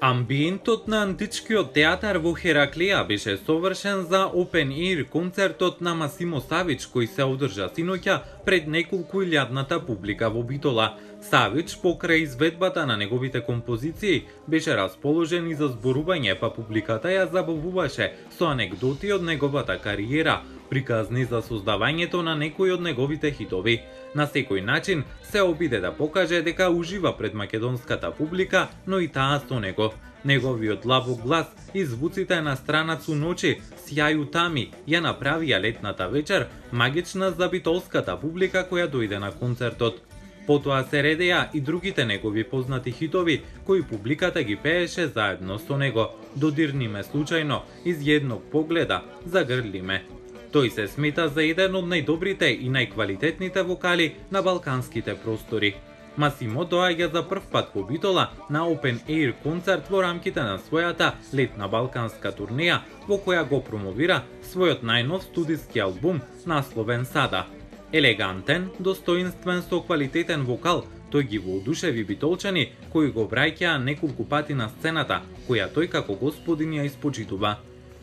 Амбиентот на античкиот театар во Хераклеја беше совршен за Open Air концертот на Масимо Савич кој се одржа синоќа пред неколку илјадната публика во Битола. Савич, покрај изведбата на неговите композиции, беше расположен и за зборување, па публиката ја забавуваше со анегдоти од неговата кариера, приказни за создавањето на некои од неговите хитови. На секој начин се обиде да покаже дека ужива пред македонската публика, но и таа со него. Неговиот длабок глас и звуците на Странацу ночи, Сјају тами, ја направија летната вечер магична за битолската публика која дојде на концертот. Потоа се редеа и другите негови познати хитови, кои публиката ги пееше заедно со него. Додирни ме случајно, из едног погледа, загрли ме. Тој се смета за еден од најдобрите и најквалитетните вокали на балканските простори. Масимо доаѓа за прв пат во Битола на Open Air концерт во рамките на својата летна балканска турнеја, во која го промовира својот најнов студиски албум насловен Сада. Елегантен, достоинствен со квалитетен вокал, тој ги воодушеви битолчани кои го враќаа неколку пати на сцената, која тој како господин ја испочитува.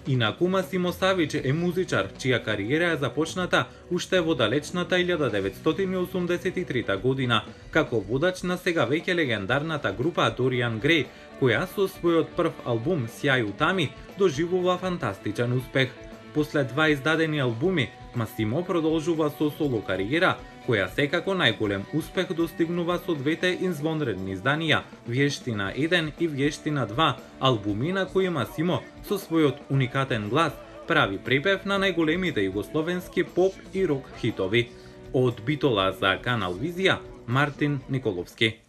Инаку Масимо Савич е музичар, чија кариера е започната уште во далечната 1983 година, како водач на сега веќе легендарната група Дориан Греј, која со својот прв албум Сјају тами доживува фантастичен успех. После два издадени албуми, Масимо продолжува со соло кариера, која секако најголем успех достигнува со двете извонредни изданија Вјештина 1 и Вјештина 2, албуми на кои Масимо со својот уникатен глас прави припев на најголемите југословенски поп и рок хитови. Од Битола за Канал Визија, Мартин Николовски.